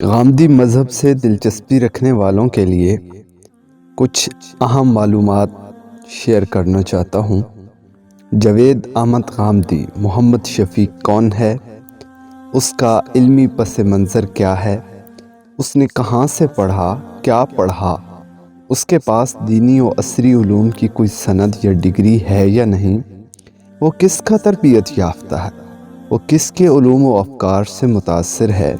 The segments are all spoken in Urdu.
غامدی مذہب سے دلچسپی رکھنے والوں کے لیے کچھ اہم معلومات شیئر کرنا چاہتا ہوں۔ جاوید احمد غامدی محمد شفیق کون ہے؟ اس کا علمی پس منظر کیا ہے؟ اس نے کہاں سے پڑھا، کیا پڑھا؟ اس کے پاس دینی و عصری علوم کی کوئی سند یا ڈگری ہے یا نہیں؟ وہ کس کا تربیت یافتہ ہے؟ وہ کس کے علوم و افکار سے متاثر ہے؟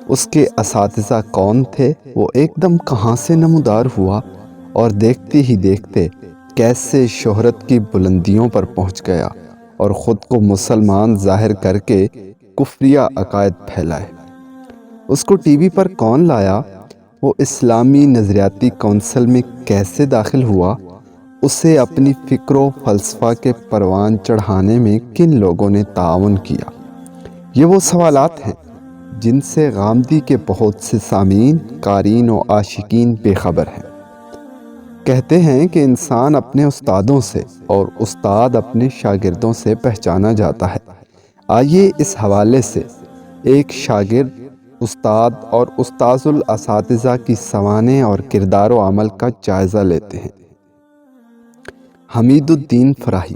اس کے اساتذہ کون تھے؟ وہ ایک دم کہاں سے نمودار ہوا اور دیکھتے ہی دیکھتے کیسے شہرت کی بلندیوں پر پہنچ گیا اور خود کو مسلمان ظاہر کر کے کفریہ عقائد پھیلائے؟ اس کو ٹی وی پر کون لایا؟ وہ اسلامی نظریاتی کونسل میں کیسے داخل ہوا؟ اسے اپنی فکر و فلسفہ کے پروان چڑھانے میں کن لوگوں نے تعاون کیا؟ یہ وہ سوالات ہیں جن سے غامدی کے بہت سے سامعین، قارئین و عاشقین بے خبر ہیں۔ کہتے ہیں کہ انسان اپنے استادوں سے اور استاد اپنے شاگردوں سے پہچانا جاتا ہے۔ آئیے اس حوالے سے ایک شاگرد، استاد اور استاذ الاساتذہ کی سوانح اور کردار و عمل کا جائزہ لیتے ہیں۔ حمید الدین فراہی،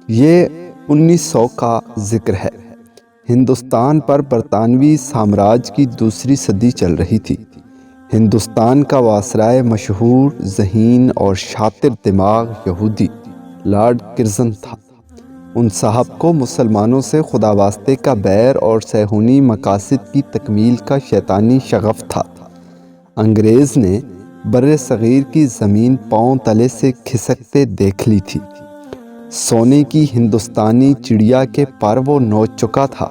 یہ 1900 کا ذکر ہے۔ ہندوستان پر برطانوی سامراج کی دوسری صدی چل رہی تھی۔ ہندوستان کا وائسرائے مشہور، ذہین اور شاطر دماغ یہودی لارڈ کرزن تھا۔ ان صاحب کو مسلمانوں سے خدا واسطے کا بیر اور صہیونی مقاصد کی تکمیل کا شیطانی شغف تھا۔ انگریز نے بر صغیر کی زمین پاؤں تلے سے کھسکتے دیکھ لی تھی۔ سونے کی ہندوستانی چڑیا کے پر وہ نوچ چکا تھا۔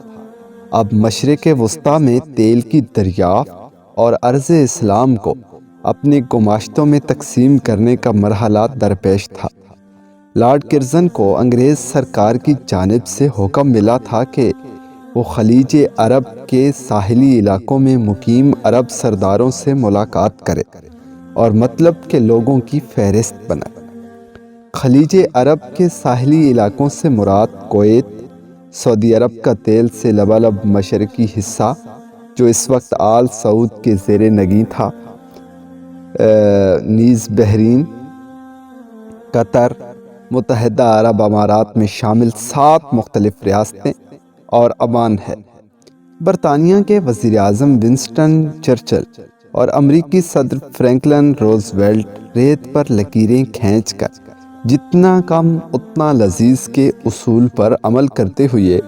اب مشرق وسطیٰ میں تیل کی دریافت اور عرض اسلام کو اپنے گماشتوں میں تقسیم کرنے کا مرحلہ درپیش تھا۔ لارڈ کرزن کو انگریز سرکار کی جانب سے حکم ملا تھا کہ وہ خلیج عرب کے ساحلی علاقوں میں مقیم عرب سرداروں سے ملاقات کرے اور مطلب کے لوگوں کی فہرست بنائے۔ خلیج عرب کے ساحلی علاقوں سے مراد کویت، سعودی عرب کا تیل سے لبالب مشرقی حصہ جو اس وقت آل سعود کے زیر نگیں تھا، نیز بحرین، قطر، متحدہ عرب امارات میں شامل 7 مختلف ریاستیں اور عمان ہے۔ برطانیہ کے وزیر اعظم ونسٹن چرچل اور امریکی صدر فرینکلن روزویلٹ ریت پر لکیریں کھینچ کر جتنا کم اتنا لذیذ کے اصول پر عمل کرتے ہوئے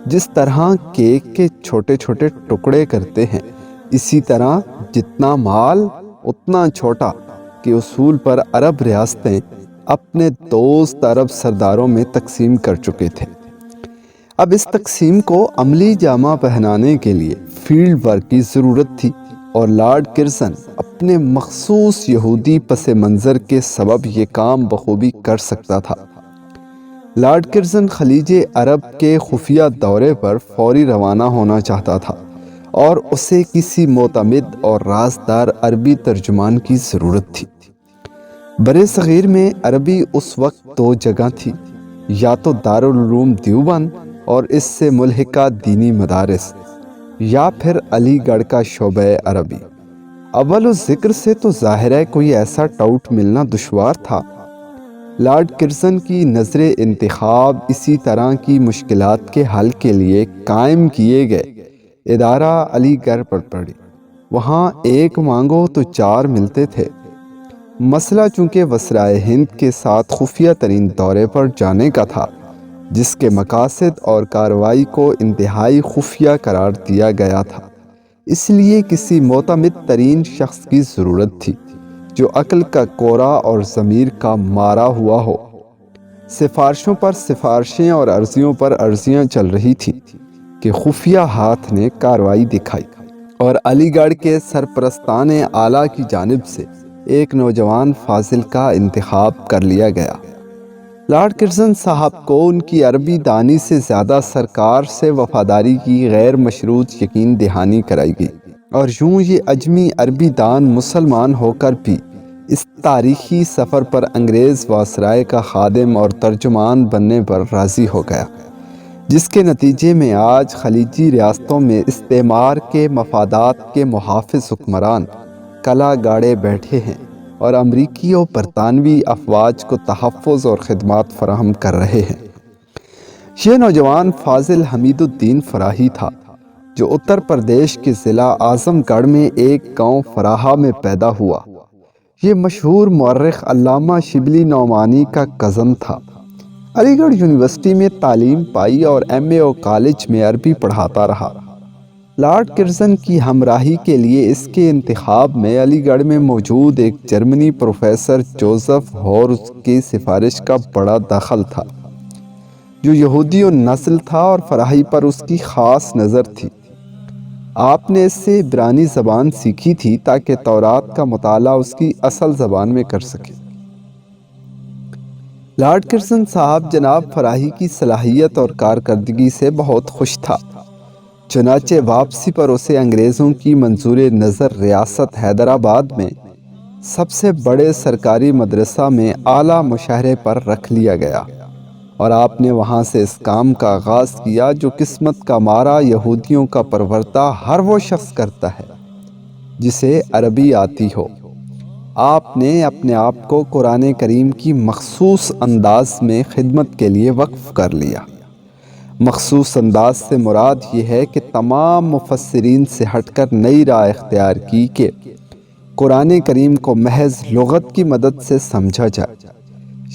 جس طرح کیک کے چھوٹے چھوٹے ٹکڑے کرتے ہیں، اسی طرح جتنا مال اتنا چھوٹا کے اصول پر عرب ریاستیں اپنے دوست عرب سرداروں میں تقسیم کر چکے تھے۔ اب اس تقسیم کو عملی جامہ پہنانے کے لیے فیلڈ ورک کی ضرورت تھی اور لارڈ کرزن اپنے مخصوص یہودی پس منظر کے سبب یہ کام بخوبی کر سکتا تھا۔ لارڈ کرزن خلیج عرب کے خفیہ دورے پر فوری روانہ ہونا چاہتا تھا اور اسے کسی معتمد اور رازدار عربی ترجمان کی ضرورت تھی۔ بر صغیر میں عربی اس وقت 2 جگہ تھی، یا تو دارالعلوم دیوبند اور اس سے ملحقہ دینی مدارس، یا پھر علی گڑھ کا شعبہ عربی۔ اول ذکر سے تو ظاہر ہے کوئی ایسا ٹاؤٹ ملنا دشوار تھا۔ لارڈ کرزن کی نظر انتخاب اسی طرح کی مشکلات کے حل کے لیے قائم کیے گئے ادارہ علی گڑھ پر پڑی۔ وہاں ایک مانگو تو 4 ملتے تھے۔ مسئلہ چونکہ وسرائے ہند کے ساتھ خفیہ ترین دورے پر جانے کا تھا، جس کے مقاصد اور کارروائی کو انتہائی خفیہ قرار دیا گیا تھا، اس لیے کسی معتمد ترین شخص کی ضرورت تھی جو عقل کا کورا اور ضمیر کا مارا ہوا ہو۔ سفارشوں پر سفارشیں اور عرضیوں پر عرضیاں چل رہی تھیں کہ خفیہ ہاتھ نے کارروائی دکھائی اور علی گڑھ کے سرپرستان اعلیٰ کی جانب سے ایک نوجوان فاضل کا انتخاب کر لیا گیا۔ لارڈ کرزن صاحب کو ان کی عربی دانی سے زیادہ سرکار سے وفاداری کی غیر مشروط یقین دہانی کرائی گئی، اور یوں یہ اجمی عربی دان مسلمان ہو کر بھی اس تاریخی سفر پر انگریز وائسرائے کا خادم اور ترجمان بننے پر راضی ہو گیا۔ جس کے نتیجے میں آج خلیجی ریاستوں میں استعمار کے مفادات کے محافظ حکمران کلا گاڑے بیٹھے ہیں اور امریکی اور برطانوی افواج کو تحفظ اور خدمات فراہم کر رہے ہیں۔ یہ نوجوان فاضل حمید الدین فراہی تھا، جو اتر پردیش کے ضلع اعظم گڑھ میں ایک گاؤں فراہا میں پیدا ہوا۔ یہ مشہور مورخ علامہ شبلی نعمانی کا کزن تھا۔ علی گڑھ یونیورسٹی میں تعلیم پائی اور ایم اے کالج میں عربی پڑھاتا رہا۔ لارڈ کرزن کی ہمراہی کے لیے اس کے انتخاب میں علی گڑھ میں موجود ایک جرمنی پروفیسر جوزف ہورز کی سفارش کا بڑا دخل تھا، جو یہودی نسل تھا اور فراہی پر اس کی خاص نظر تھی۔ آپ نے اس سے عبرانی زبان سیکھی تھی تاکہ تورات کا مطالعہ اس کی اصل زبان میں کر سکے۔ لارڈ کرزن صاحب جناب فراہی کی صلاحیت اور کارکردگی سے بہت خوش تھا، چنانچہ واپسی پر اسے انگریزوں کی منظور نظر ریاست حیدرآباد میں سب سے بڑے سرکاری مدرسہ میں اعلیٰ مشاہرے پر رکھ لیا گیا اور آپ نے وہاں سے اس کام کا آغاز کیا جو قسمت کا مارا یہودیوں کا پروردہ ہر وہ شخص کرتا ہے جسے عربی آتی ہو۔ آپ نے اپنے آپ کو قرآن کریم کی مخصوص انداز میں خدمت کے لیے وقف کر لیا۔ مخصوص انداز سے مراد یہ ہے کہ تمام مفسرین سے ہٹ کر نئی راہ اختیار کی کہ قرآن کریم کو محض لغت کی مدد سے سمجھا جائے۔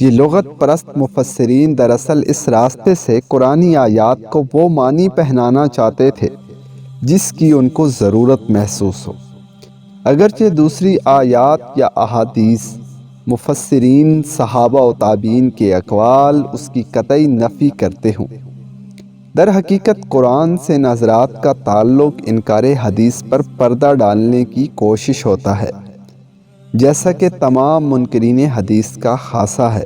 یہ لغت پرست مفسرین دراصل اس راستے سے قرآنی آیات کو وہ معنی پہنانا چاہتے تھے جس کی ان کو ضرورت محسوس ہو، اگرچہ دوسری آیات یا احادیث مفسرین صحابہ و تابعین کے اقوال اس کی قطعی نفی کرتے ہوں۔ در حقیقت قرآن سے ان حضرات کا تعلق انکار حدیث پر پردہ ڈالنے کی کوشش ہوتا ہے، جیسا کہ تمام منکرین حدیث کا خاصہ ہے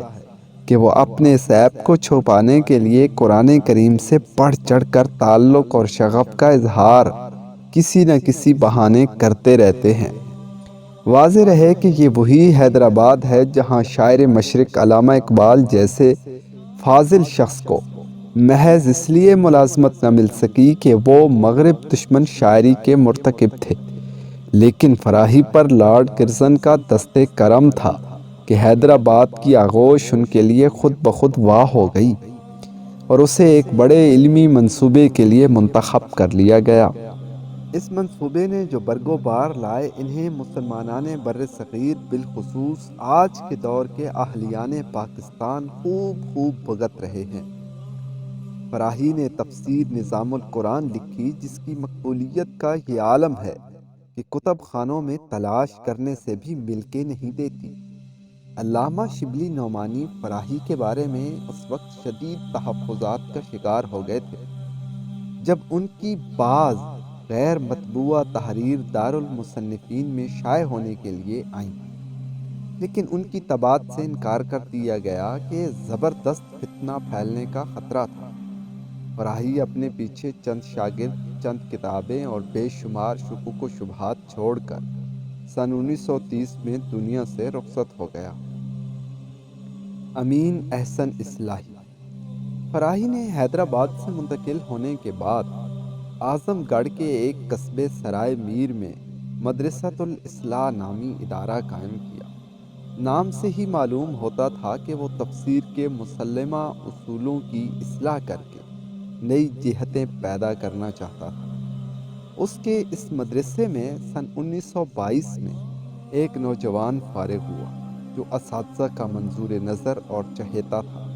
کہ وہ اپنے اس عیب کو چھپانے کے لیے قرآن کریم سے بڑھ چڑھ کر تعلق اور شغف کا اظہار کسی نہ کسی بہانے کرتے رہتے ہیں۔ واضح رہے کہ یہ وہی حیدرآباد ہے جہاں شاعر مشرق علامہ اقبال جیسے فاضل شخص کو محض اس لیے ملازمت نہ مل سکی کہ وہ مغرب دشمن شاعری کے مرتکب تھے، لیکن فراہی پر لارڈ کرزن کا دست کرم تھا کہ حیدرآباد کی آغوش ان کے لیے خود بخود واہ ہو گئی اور اسے ایک بڑے علمی منصوبے کے لیے منتخب کر لیا گیا۔ اس منصوبے نے جو برگ و بار لائے، انہیں مسلمانان بر صغیر بالخصوص آج کے دور کے اہلیان پاکستان خوب بھگت رہے ہیں۔ فراہی نے تفسیر نظام القرآن لکھی جس کی مقبولیت کا یہ عالم ہے کہ کتب خانوں میں تلاش کرنے سے بھی مل کے نہیں دیتی۔ علامہ شبلی نعمانی فراہی کے بارے میں اس وقت شدید تحفظات کا شکار ہو گئے تھے جب ان کی بعض غیر مطبوعہ تحریر دارالمصنفین میں شائع ہونے کے لیے آئیں، لیکن ان کی طباعت سے انکار کر دیا گیا کہ زبردست فتنہ پھیلنے کا خطرہ تھا۔ فراہی اپنے پیچھے چند شاگرد، چند کتابیں اور بے شمار شکوک و شبہات چھوڑ کر سن 1930 میں دنیا سے رخصت ہو گیا۔ امین احسن اصلاحی فراہی نے حیدرآباد سے منتقل ہونے کے بعد اعظم گڑھ کے ایک قصبے سرائے میر میں مدرسۃ الاصلاح نامی ادارہ قائم کیا۔ نام سے ہی معلوم ہوتا تھا کہ وہ تفسیر کے مسلمہ اصولوں کی اصلاح کر کے نئی جہتیں پیدا کرنا چاہتا تھا۔ اس کے اس مدرسے میں سن 1922 میں ایک نوجوان فارغ ہوا جو اساتذہ کا منظور نظر اور چہیتا تھا۔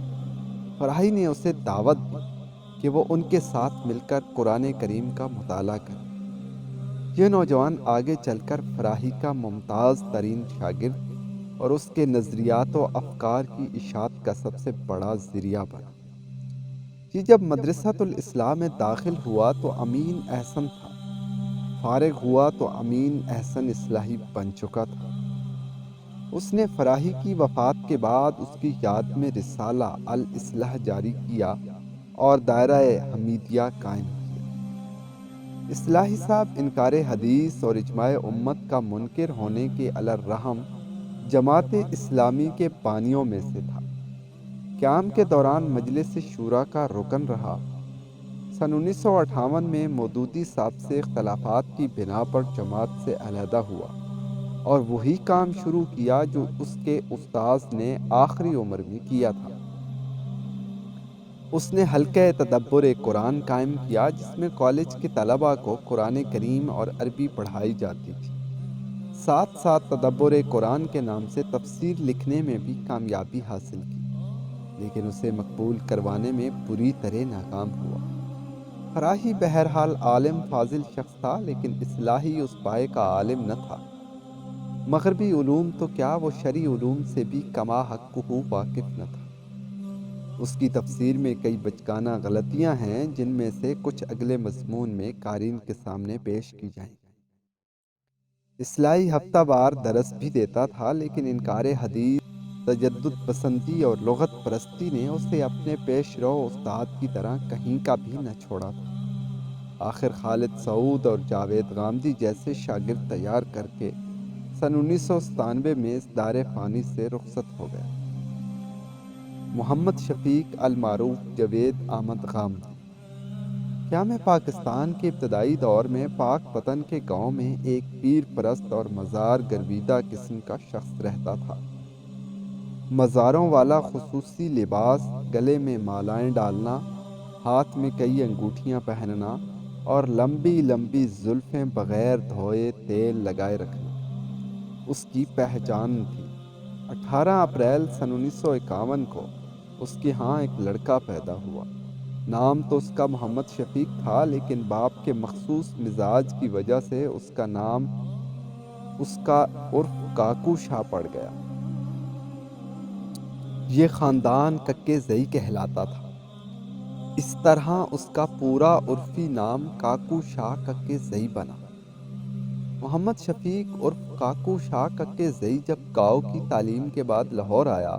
فراہی نے اسے دعوت دی کہ وہ ان کے ساتھ مل کر قرآن کریم کا مطالعہ کرے۔ یہ نوجوان آگے چل کر فراہی کا ممتاز ترین شاگرد اور اس کے نظریات و افکار کی اشاعت کا سب سے بڑا ذریعہ بنا۔ یہ جب مدرسۃ الاصلاح میں داخل ہوا تو امین احسن تھا، فارغ ہوا تو امین احسن اصلاحی بن چکا تھا۔ اس نے فراہی کی وفات کے بعد اس کی یاد میں رسالہ الاصلاح جاری کیا اور دائرہ حمیدیہ قائم کیا۔ اصلاحی صاحب انکار حدیث اور اجماع امت کا منکر ہونے کے علی الرغم جماعت اسلامی کے بانیوں میں سے تھا۔ قیام کے دوران مجلس شورا کا رکن رہا سن 1958 میں مودودی صاحب سے اختلافات کی بنا پر جماعت سے علیحدہ ہوا اور وہی کام شروع کیا جو اس کے استاذ نے آخری عمر میں کیا تھا۔ اس نے حلقہ تدبر قرآن قائم کیا جس میں کالج کے طلباء کو قرآن کریم اور عربی پڑھائی جاتی تھی۔ ساتھ ساتھ تدبر قرآن کے نام سے تفسیر لکھنے میں بھی کامیابی حاصل کی، لیکن اسے مقبول کروانے میں بری طرح ناکام ہوا۔ فراہی بہرحال عالم فاضل شخص تھا، لیکن اصلاحی اس پائے کا عالم نہ تھا۔ مغربی علوم تو کیا، وہ شرعی علوم سے بھی کما حق واقف نہ تھا۔ اس کی تفسیر میں کئی بچگانہ غلطیاں ہیں، جن میں سے کچھ اگلے مضمون میں قارئین کے سامنے پیش کی جائیں۔ اصلاحی ہفتہ وار درس بھی دیتا تھا، لیکن انکار حدیث، تجدد پسندی اور لغت پرستی نے اسے اپنے پیش رو استاد کی طرح کہیں کا بھی نہ چھوڑا تھا۔ آخر خالد سعود اور جاوید غامدی جیسے شاگرد تیار کر کے سن 1997 میں اس دار فانی سے رخصت ہو گیا۔ محمد شفیق المعروف جاوید احمد غامدی۔ کیا میں پاکستان کے ابتدائی دور میں پاک وطن کے گاؤں میں ایک پیر پرست اور مزار گرویدہ قسم کا شخص رہتا تھا۔ مزاروں والا خصوصی لباس، گلے میں مالائیں ڈالنا، ہاتھ میں کئی انگوٹھیاں پہننا اور لمبی لمبی زلفیں بغیر دھوئے تیل لگائے رکھنا اس کی پہچان تھی۔ 18 اپریل سن 1951 کو اس کے ہاں ایک لڑکا پیدا ہوا۔ نام تو اس کا محمد شفیق تھا، لیکن باپ کے مخصوص مزاج کی وجہ سے اس کا نام اس کا عرف کاکو شاہ پڑ گیا۔ یہ خاندان ککے زئی کہلاتا تھا، اس طرح اس کا پورا عرفی نام کاکو شاہ ککے زئی بنا۔ محمد شفیق عرف کاکو شاہ ککے زئی جب گاؤں کی تعلیم کے بعد لاہور آیا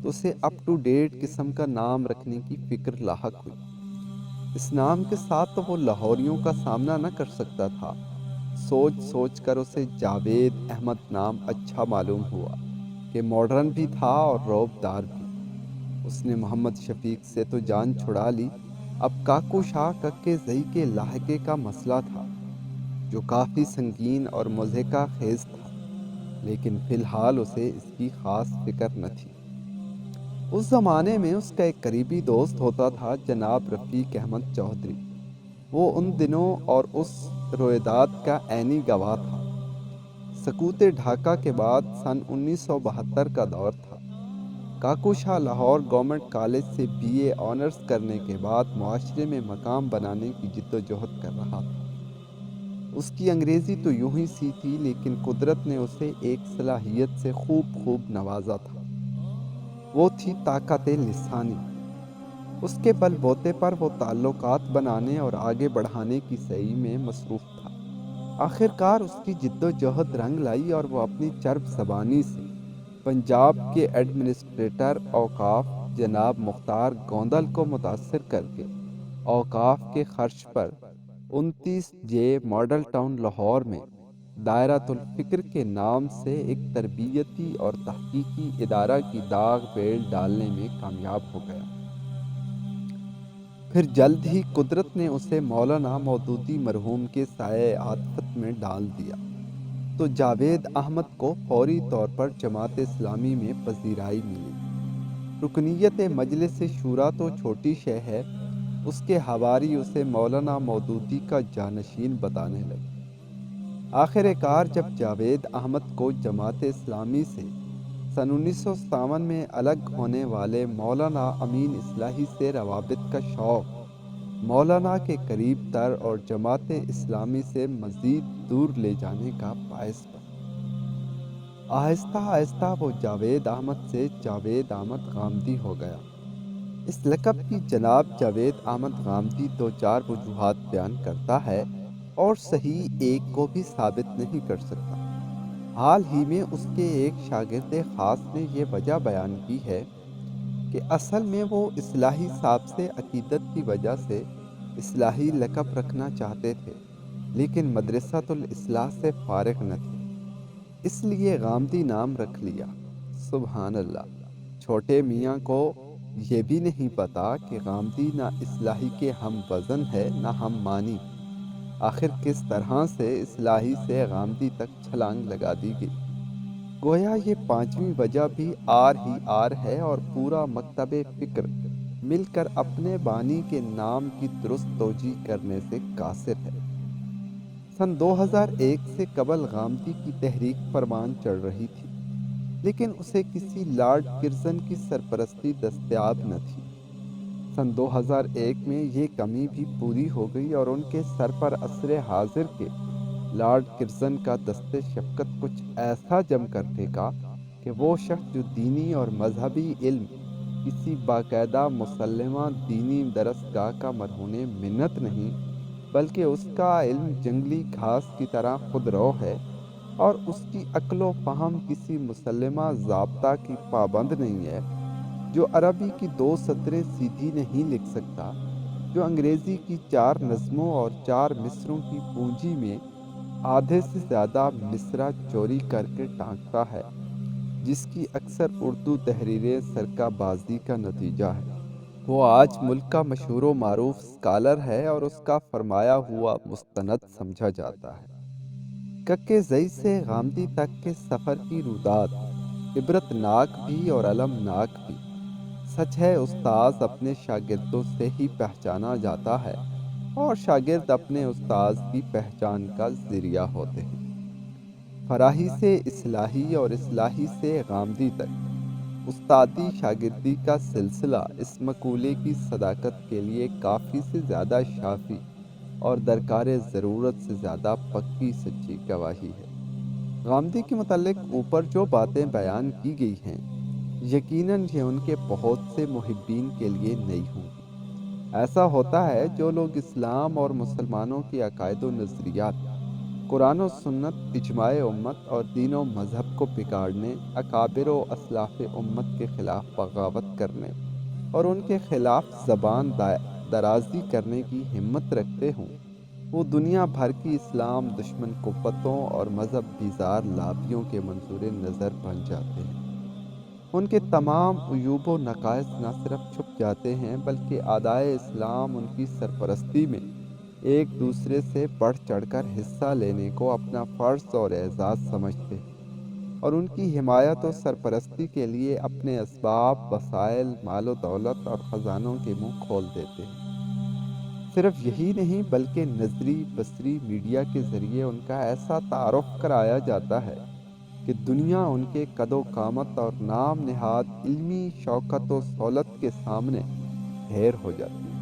تو اسے اپ ٹو ڈیٹ قسم کا نام رکھنے کی فکر لاحق ہوئی۔ اس نام کے ساتھ تو وہ لاہوریوں کا سامنا نہ کر سکتا تھا۔ سوچ سوچ کر اسے جاوید احمد نام اچھا معلوم ہوا کہ ماڈرن بھی تھا اور روب دار بھی۔ اس نے محمد شفیق سے تو جان چھڑا لی، اب کاکو شاہ ککے زئی کے لاحقے کا مسئلہ تھا جو کافی سنگین اور مضحکہ خیز تھا، لیکن فی الحال اسے اس کی خاص فکر نہ تھی۔ اس زمانے میں اس کا ایک قریبی دوست ہوتا تھا جناب رفیق احمد چودھری۔ وہ ان دنوں اور اس رویداد کا عینی گواہ تھا۔ سقوط ڈھاکہ کے بعد سن 1972 کا دور تھا۔ کاکو شاہ لاہور گورنمنٹ کالج سے BA آنرز کرنے کے بعد معاشرے میں مقام بنانے کی جد و جہد کر رہا تھا۔ اس کی انگریزی تو یوں ہی سی تھی، لیکن قدرت نے اسے ایک صلاحیت سے خوب نوازا تھا۔ وہ تھی طاقت لسانی۔ اس کے بل بوتے پر وہ تعلقات بنانے اور آگے بڑھانے کی سعی میں مصروف تھا۔ آخرکار اس کی جد و جہد رنگ لائی اور وہ اپنی چرب زبانی سے پنجاب کے ایڈمنسٹریٹر اوقاف جناب مختار گوندل کو متاثر کر کے اوقاف کے خرچ پر 29J ماڈل ٹاؤن لاہور میں دائرۃ الفکر کے نام سے ایک تربیتی اور تحقیقی ادارہ کی داغ بیل ڈالنے میں کامیاب ہو گیا۔ پھر جلد ہی قدرت نے اسے مولانا مودودی مرحوم کے سائے عاطفت میں ڈال دیا تو جاوید احمد کو فوری طور پر جماعت اسلامی میں پذیرائی ملی۔ رکنیت مجلس شورا تو چھوٹی شے ہے، اس کے حواری اسے مولانا مودودی کا جانشین بتانے لگے۔ آخر کار جب جاوید احمد کو جماعت اسلامی سے سن 1957 میں الگ ہونے والے مولانا امین اصلاحی سے روابط کا شوق مولانا کے قریب تر اور جماعت اسلامی سے مزید دور لے جانے کا باعث بنا، آہستہ آہستہ وہ جاوید احمد سے جاوید احمد غامدی ہو گیا۔ اس لقب کی جناب جاوید احمد غامدی 2-4 وجوہات بیان کرتا ہے اور صحیح ایک کو بھی ثابت نہیں کر سکتا۔ حال ہی میں اس کے ایک شاگرد خاص نے یہ وجہ بیان کی ہے کہ اصل میں وہ اصلاحی صاحب سے عقیدت کی وجہ سے اصلاحی لقب رکھنا چاہتے تھے، لیکن مدرسۃ الاصلاح سے فارغ نہ تھے، اس لیے غامدی نام رکھ لیا۔ سبحان اللہ! چھوٹے میاں کو یہ بھی نہیں پتا کہ غامدی نہ اصلاحی کے ہم وزن ہے نہ ہم مانی۔ آخر کس طرح سے اصلاحی سے غامدی تک چھلانگ لگا دی گئی۔ گویا یہ پانچویں وجہ بھی آر ہی آر ہے اور پورا مکتب فکر مل کر اپنے بانی کے نام کی درست توجیہ کرنے سے قاصر ہے۔ سن 2001 سے قبل غامدی کی تحریک پروان چڑھ رہی تھی، لیکن اسے کسی لارڈ کرزن کی سرپرستی دستیاب نہ تھی۔ سن 2001 میں یہ کمی بھی پوری ہو گئی اور ان کے سر پر عصر حاضر کے لارڈ کرزن کا دست شفقت کچھ ایسا جم کر ٹھیکا کہ وہ شخص جو دینی اور مذہبی علم کسی باقاعدہ مسلمہ دینی درسگاہ کا مرہون منت نہیں، بلکہ اس کا علم جنگلی گھاس کی طرح خودرو ہے اور اس کی عقل و فہم کسی مسلمہ ضابطہ کی پابند نہیں ہے، جو عربی کی 2 سطریں سیدھی نہیں لکھ سکتا، جو انگریزی کی 4 نظموں اور 4 مصروں کی پونجی میں آدھے سے زیادہ مصرع چوری کر کے ٹانکتا ہے، جس کی اکثر اردو تحریریں سرقہ بازی کا نتیجہ ہے۔ وہ آج ملک کا مشہور و معروف اسکالر ہے اور اس کا فرمایا ہوا مستند سمجھا جاتا ہے۔ ککِ زئی سے غامدی تک کے سفر کی روداد عبرت ناک بھی اور المناک بھی۔ سچ ہے استاذ اپنے شاگردوں سے ہی پہچانا جاتا ہے اور شاگرد اپنے استاذ کی پہچان کا ذریعہ ہوتے ہیں۔ فراحی سے اصلاحی اور اصلاحی سے غامدی تک استادی شاگردی کا سلسلہ اس مقولے کی صداقت کے لیے کافی سے زیادہ شافی اور درکار ضرورت سے زیادہ پکی سچی گواہی ہے۔ غامدی کے متعلق اوپر جو باتیں بیان کی گئی ہیں، یقیناً یہ ان کے بہت سے محبین کے لیے نئی ہوں گی۔ ایسا ہوتا ہے جو لوگ اسلام اور مسلمانوں کے عقائد و نظریات، قرآن و سنت، اجماع امت اور دین و مذہب کو بگاڑنے، اکابر و اسلاف امت کے خلاف بغاوت کرنے اور ان کے خلاف زبان درازی کرنے کی ہمت رکھتے ہوں، وہ دنیا بھر کی اسلام دشمن قوتوں اور مذہب بیزار لابیوں کے منظور نظر بن جاتے ہیں۔ ان کے تمام عیوب و نقائص نہ صرف چھپ جاتے ہیں بلکہ اعدائے اسلام ان کی سرپرستی میں ایک دوسرے سے بڑھ چڑھ کر حصہ لینے کو اپنا فرض اور اعزاز سمجھتے ہیں اور ان کی حمایت و سرپرستی کے لیے اپنے اسباب، وسائل، مال و دولت اور خزانوں کے منہ کھول دیتے ہیں۔ صرف یہی نہیں بلکہ نظری بصری میڈیا کے ذریعے ان کا ایسا تعارف کرایا جاتا ہے کہ دنیا ان کے قد و قامت اور نام نہاد علمی شوکت و سہولت کے سامنے ڈھیر ہو جاتی ہے۔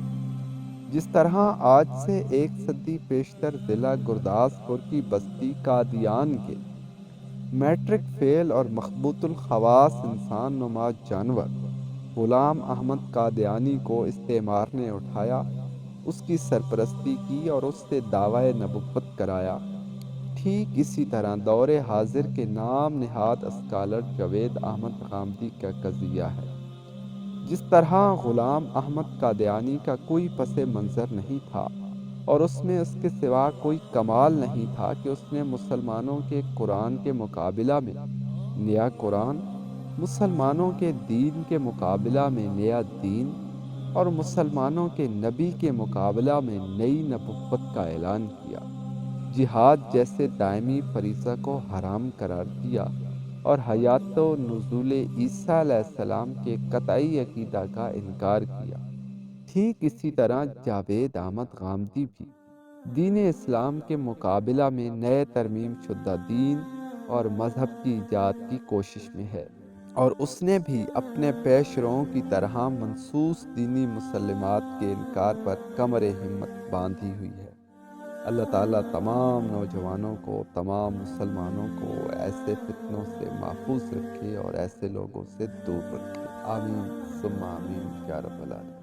جس طرح آج سے 1 صدی پیشتر ضلع گرداسپور کی بستی قادیان کے میٹرک فیل اور مخبوط الخواص انسان نما جانور غلام احمد قادیانی کو استعمار نے اٹھایا، اس کی سرپرستی کی اور اس سے دعویٰ نبوت کرایا، ٹھیک اسی طرح دور حاضر کے نام نہاد اسکالر جاوید احمد غامدی کا قضیہ ہے۔ جس طرح غلام احمد قادیانی کا کوئی پس منظر نہیں تھا اور اس میں اس کے سوا کوئی کمال نہیں تھا کہ اس نے مسلمانوں کے قرآن کے مقابلہ میں نیا قرآن، مسلمانوں کے دین کے مقابلہ میں نیا دین اور مسلمانوں کے نبی کے مقابلہ میں نئی نبوت کا اعلان کیا، جہاد جیسے دائمی فریضہ کو حرام قرار دیا اور حیات و نزول عیسیٰ علیہ السلام کے قطعی عقیدہ کا انکار کیا۔ ٹھیک اسی طرح جاوید احمد غامدی بھی دین اسلام کے مقابلہ میں نئے ترمیم شدہ دین اور مذہب کی ایجاد کی کوشش میں ہے، اور اس نے بھی اپنے پیش روؤں کی طرح منصوص دینی مسلمات کے انکار پر کمر ہمت باندھی ہوئی ہے۔ اللہ تعالیٰ تمام نوجوانوں کو، تمام مسلمانوں کو ایسے فتنوں سے محفوظ رکھے اور ایسے لوگوں سے دور رکھے۔ آمین ثم آمین یا رب العالمین۔